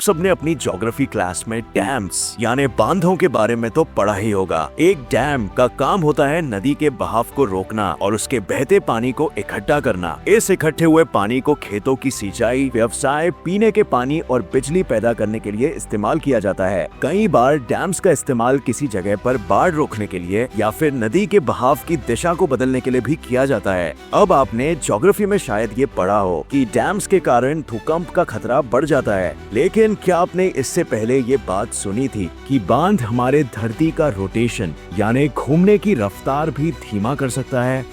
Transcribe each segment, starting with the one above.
सबने अपनी geography class में डैम्स यानी बांधों के बारे में तो पढ़ा ही होगा। एक डैम का काम होता है नदी के बहाव को रोकना और उसके बहते पानी को इकट्ठा करना। इस इकट्ठे हुए पानी को खेतों की सिंचाई, व्यवसाय, पीने के पानी और बिजली पैदा करने के लिए इस्तेमाल किया जाता है। कई बार डैम्स का इस्तेमाल किसी जगह पर बाढ़ रोकने के लिए या फिर नदी के बहाव की दिशा को बदलने के लिए भी किया जाता है। अब आपने ज्योग्राफी में शायद ये पढ़ा हो कि डैम्स के कारण भूकंप का खतरा बढ़ जाता है, लेकिन क्या आपने इससे पहले ये बात सुनी थी कि बांध हमारे धरती का रोटेशन यानी घूमने की रफ्तार भी धीमा कर सकता है?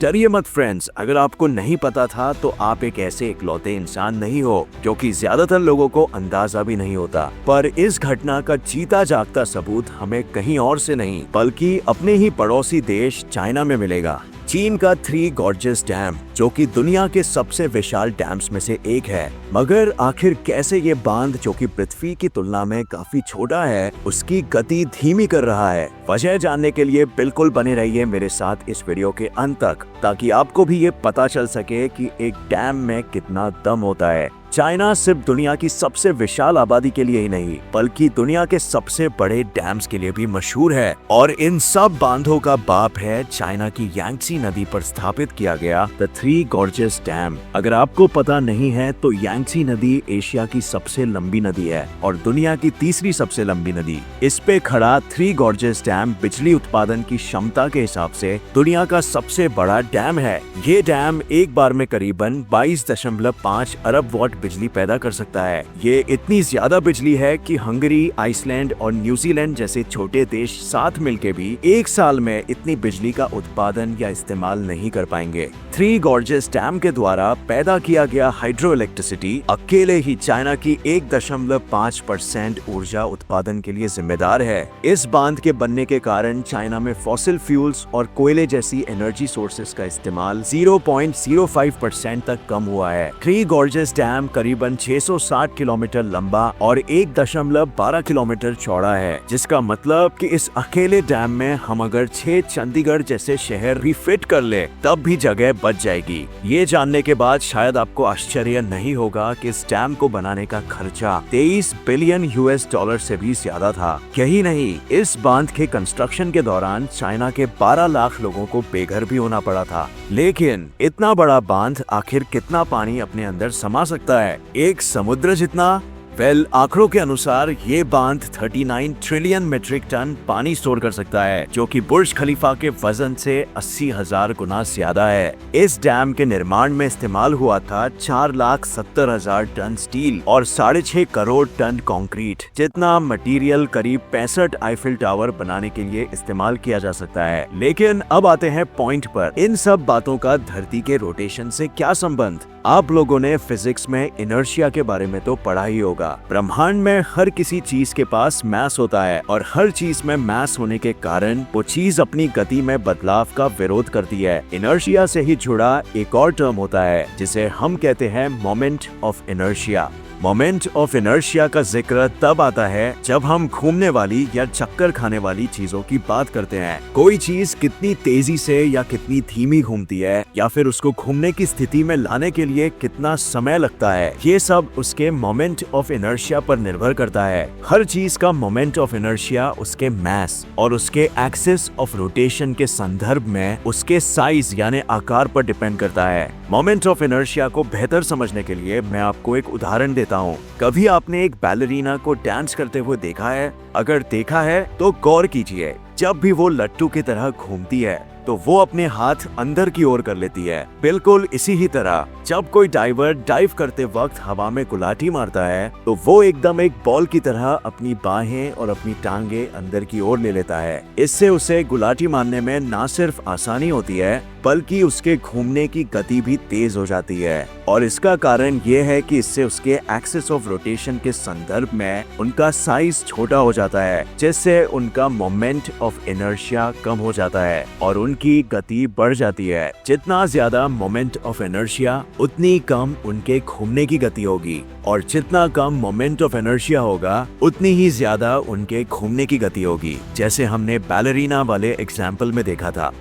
डरिए मत फ्रेंड्स, अगर आपको नहीं पता था तो आप एक ऐसे इकलौते इंसान नहीं हो जो कि ज्यादातर लोगों को अंदाजा भी नहीं होता। पर इस घटना का जीता जागता सबूत हमें कहीं और से नहीं बल्कि अपने ही पड़ोसी देश चाइना में मिलेगा। चीन का थ्री गॉर्जियस डैम जो कि दुनिया के सबसे विशाल डैम्स में से एक है। मगर आखिर कैसे ये बांध जो कि पृथ्वी की तुलना में काफी छोटा है उसकी गति धीमी कर रहा है? वजह जानने के लिए बिल्कुल बने रहिए मेरे साथ इस वीडियो के अंत तक, ताकि आपको भी ये पता चल सके कि एक डैम में कितना दम होता है। चाइना सिर्फ दुनिया की सबसे विशाल आबादी के लिए ही नहीं बल्कि दुनिया के सबसे बड़े डैम्स के लिए भी मशहूर है, और इन सब बांधों का बाप है चाइना की यांगत्से नदी पर स्थापित किया गया द थ्री गॉर्जियस डैम। अगर आपको पता नहीं है तो यांगत्से नदी एशिया की सबसे लंबी नदी है और दुनिया की तीसरी सबसे लंबी नदी। इस पे खड़ा थ्री गॉर्जियस डैम बिजली उत्पादन की क्षमता के हिसाब से दुनिया का सबसे बड़ा डैम है। ये डैम एक बार में करीबन 22.5 अरब वॉट बिजली पैदा कर सकता है। ये इतनी ज्यादा बिजली है कि हंगरी, आइसलैंड और न्यूजीलैंड जैसे छोटे देश साथ मिलके भी एक साल में इतनी बिजली का उत्पादन या इस्तेमाल नहीं कर पाएंगे। थ्री गॉर्जियस डैम के द्वारा पैदा किया गया हाइड्रो इलेक्ट्रिसिटी अकेले ही चाइना की 1.5% ऊर्जा उत्पादन के लिए जिम्मेदार है। इस बांध के बनने के कारण चाइना में फॉसिल फ्यूल्स और कोयले जैसी एनर्जी सोर्सेस का इस्तेमाल 0.05% तक कम हुआ है। थ्री गॉर्जियस डैम करीबन 660 किलोमीटर लंबा और 1.12 किलोमीटर चौड़ा है, जिसका मतलब कि इस अकेले डैम में हम अगर 6 चंडीगढ़ जैसे शहर भी फिट कर ले तब भी जगह बच जाएगी। ये जानने के बाद शायद आपको आश्चर्य नहीं होगा कि इस डैम को बनाने का खर्चा 23 बिलियन US डॉलर से भी ज्यादा था। यही नहीं, इस बांध के कंस्ट्रक्शन के दौरान चाइना के 12 लाख लोगों को बेघर भी होना पड़ा था। लेकिन इतना बड़ा बांध आखिर कितना पानी अपने अंदर समा सकता है? एक समुद्र जितना? आंकड़ों के अनुसार ये बांध 39 ट्रिलियन मीट्रिक टन पानी स्टोर कर सकता है, जो कि बुर्ज खलीफा के वजन से 80,000 गुना ज्यादा है। इस डैम के निर्माण में इस्तेमाल हुआ था 4,70,000 टन स्टील और 6.5 करोड़ टन कंक्रीट, जितना मटेरियल करीब 65 आईफिल टावर बनाने के लिए इस्तेमाल किया जा सकता है। लेकिन अब आते हैं पॉइंट पर, इन सब बातों का धरती के रोटेशन से क्या संबंध? आप लोगों ने फिजिक्स में इनर्शिया के बारे में तो पढ़ा ही होगा। ब्रह्मांड में हर किसी चीज के पास मास होता है और हर चीज में मास होने के कारण वो चीज अपनी गति में बदलाव का विरोध करती है। इनर्शिया से ही जुड़ा एक और टर्म होता है जिसे हम कहते हैं moment of inertia. Moment of inertia का जिक्र तब आता है जब हम घूमने वाली या चक्कर खाने वाली चीजों की बात करते हैं। कोई चीज कितनी तेजी से या कितनी धीमी घूमती है या फिर उसको घूमने की स्थिति में लाने के लिए कितना समय लगता है, ये सब उसके मोमेंट ऑफ इनर्शिया पर निर्भर करता है। हर चीज का मोमेंट ऑफ इनर्शिया उसके मास और उसके एक्सिस ऑफ रोटेशन के संदर्भ में उसके साइज यानी आकार पर डिपेंड करता है। मोमेंट ऑफ इनर्शिया को बेहतर समझने के लिए मैं आपको एक उदाहरण देता हूँ। कभी आपने एक बैलरीना को डांस करते हुए देखा है? अगर देखा है तो गौर कीजिए, जब भी वो लट्टू की तरह घूमती है तो वो अपने हाथ अंदर की ओर कर लेती है। बिल्कुल इसी ही तरह जब कोई डाइवर डाइव करते वक्त हवा में गुलाटी मारता है तो वो एकदम एक बॉल की तरह अपनी बाहें और अपनी टांगे अंदर की ओर ले लेता है। इससे उसे गुलाटी मारने में ना सिर्फ आसानी होती है बल्कि उसके घूमने की गति भी तेज हो जाती है, और इसका कारण ये है कि इससे उसके एक्सिस ऑफ रोटेशन के संदर्भ में उनका साइज छोटा हो जाता है, जिससे उनका मोमेंट ऑफ इनर्शिया कम हो जाता है और उनकी गति बढ़ जाती है। जितना ज्यादा मोमेंट ऑफ इनर्शिया उतनी कम उनके घूमने की गति होगी, और जितना कम मोमेंट ऑफ इनर्शिया होगा उतनी ही ज्यादा उनके घूमने की गति होगी। जैसे हमने बैलरीना वाले एग्जाम्पल में देखा था।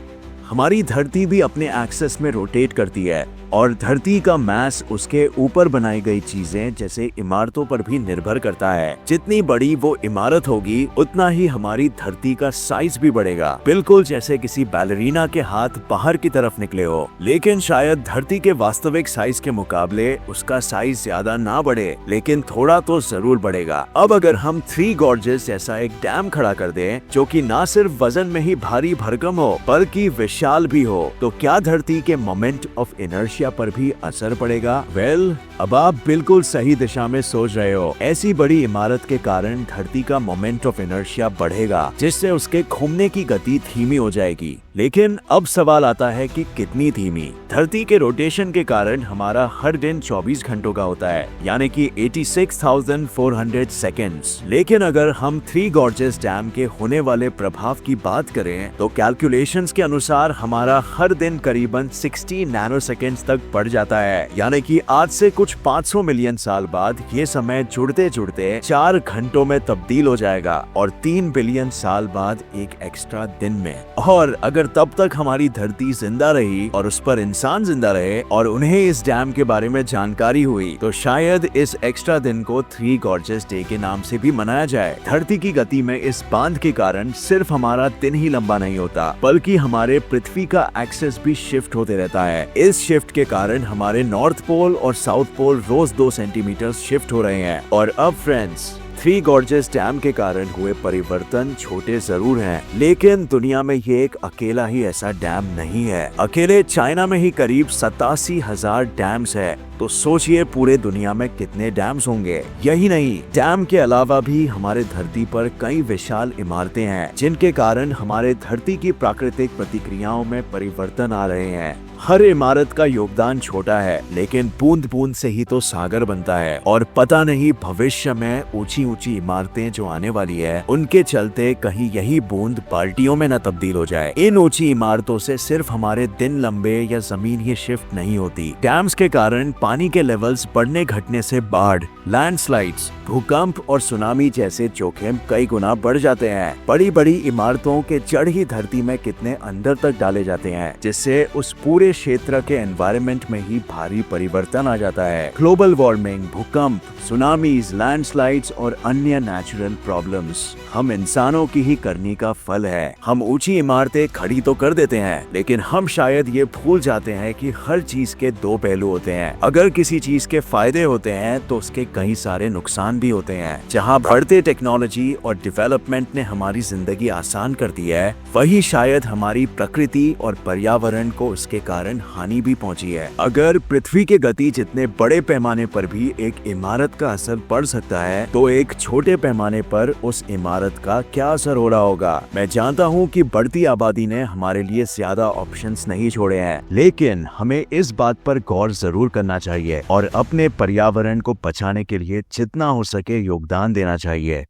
हमारी धरती भी अपने एक्सेस में रोटेट करती है और धरती का मास उसके ऊपर बनाई गई चीजें जैसे इमारतों पर भी निर्भर करता है। जितनी बड़ी वो इमारत होगी उतना ही हमारी धरती का साइज भी बढ़ेगा, बिल्कुल जैसे किसी बैलरीना के हाथ बाहर की तरफ निकले हो। लेकिन शायद धरती के वास्तविक साइज के मुकाबले उसका साइज ज्यादा ना बढ़े, लेकिन थोड़ा तो जरूर बढ़ेगा। अब अगर हम थ्री गॉर्जेस जैसा एक डैम खड़ा कर दें जो कि ना सिर्फ वजन में ही भारी भरकम हो बल्कि विशाल भी हो, तो क्या धरती के मोमेंट ऑफ इनर्शिया पर भी असर पड़ेगा? वेल, अब आप बिल्कुल सही दिशा में सोच रहे हो। ऐसी बड़ी इमारत के कारण धरती का मोमेंट ऑफ इनर्शिया बढ़ेगा, जिससे उसके घूमने की गति धीमी हो जाएगी। लेकिन अब सवाल आता है कि कितनी धीमी? धरती के रोटेशन के कारण हमारा हर दिन 24 घंटों का होता है, यानी कि 86,400 सेकेंड्स। लेकिन अगर हम थ्री गॉर्जेस डैम के होने वाले प्रभाव की बात करें तो कैलकुलेशंस के अनुसार हमारा हर दिन करीबन 60 नैनो सेकेंड्स तक बढ़ जाता है, यानी कि आज से कुछ 500 मिलियन साल बाद ये समय जुड़ते जुड़ते 4 घंटों में तब्दील हो जाएगा और 3 बिलियन साल बाद एक एक्स्ट्रा दिन में। और अगर तब तक हमारी धरती जिंदा रही और उस पर इंसान जिंदा रहे और उन्हें इस डैम के बारे में जानकारी हुई तो शायद इस एक्स्ट्रा दिन को थ्री गॉर्जेस डे के नाम से भी मनाया जाए। धरती की गति में इस बांध के कारण सिर्फ हमारा दिन ही लंबा नहीं होता बल्कि हमारे पृथ्वी का एक्सेस भी शिफ्ट होते रहता है। इस शिफ्ट के कारण हमारे नॉर्थ पोल और साउथ पोल रोज 2 सेंटीमीटर शिफ्ट हो रहे हैं। और अब फ्रेंड्स, थ्री गॉर्जेस डैम के कारण हुए परिवर्तन छोटे जरूर हैं, लेकिन दुनिया में ये एक अकेला ही ऐसा डैम नहीं है। अकेले चाइना में ही करीब 87,000 डैम्स है, तो सोचिए पूरे दुनिया में कितने डैम्स होंगे। यही नहीं, डैम के अलावा भी हमारे धरती पर कई विशाल इमारतें हैं जिनके कारण हमारे धरती की प्राकृतिक प्रतिक्रियाओं में परिवर्तन आ रहे हैं। हर इमारत का योगदान छोटा है, लेकिन बूंद बूंद से ही तो सागर बनता है। और पता नहीं भविष्य में ऊंची ऊंची इमारतें जो आने वाली है उनके चलते कहीं यही बूंद बाल्टियों में न तब्दील हो जाए। इन ऊंची इमारतों से सिर्फ हमारे दिन लंबे या जमीन ही शिफ्ट नहीं होती। डैम्स के कारण पानी के लेवल्स बढ़ने घटने से बाढ़, लैंडस्लाइड्स, भूकंप और सुनामी जैसे जोखिम कई गुना बढ़ जाते हैं। बड़ी बड़ी इमारतों के जड़ ही धरती में कितने अंदर तक डाले जाते हैं, जिससे उस पूरे क्षेत्र के एनवायरनमेंट में ही भारी परिवर्तन आ जाता है। ग्लोबल वार्मिंग, भूकंप, सुनामीज, लैंडस्लाइड्स और अन्य नेचुरल प्रॉब्लम्स हम इंसानों की ही करनी का फल है। हम ऊंची इमारतें खड़ी तो कर देते हैं, लेकिन हम शायद ये भूल जाते हैं कि हर चीज के दो पहलू होते हैं। अगर किसी चीज के फायदे होते हैं तो उसके कई सारे नुकसान भी होते हैं। जहाँ बढ़ते टेक्नोलॉजी और डेवलपमेंट ने हमारी जिंदगी आसान कर दी है, वही शायद हमारी प्रकृति और पर्यावरण को उसके कारण हानि भी पहुंची है। अगर पृथ्वी के गति जितने बड़े पैमाने पर भी एक इमारत का असर पड़ सकता है, तो एक छोटे पैमाने पर उस इमारत का क्या असर हो रहा होगा। मैं जानता हूँ कि बढ़ती आबादी ने हमारे लिए ज्यादा ऑप्शंस नहीं छोड़े हैं, लेकिन हमें इस बात पर गौर जरूर करना चाहिए और अपने पर्यावरण को बचाने के लिए जितना हो सके योगदान देना चाहिए।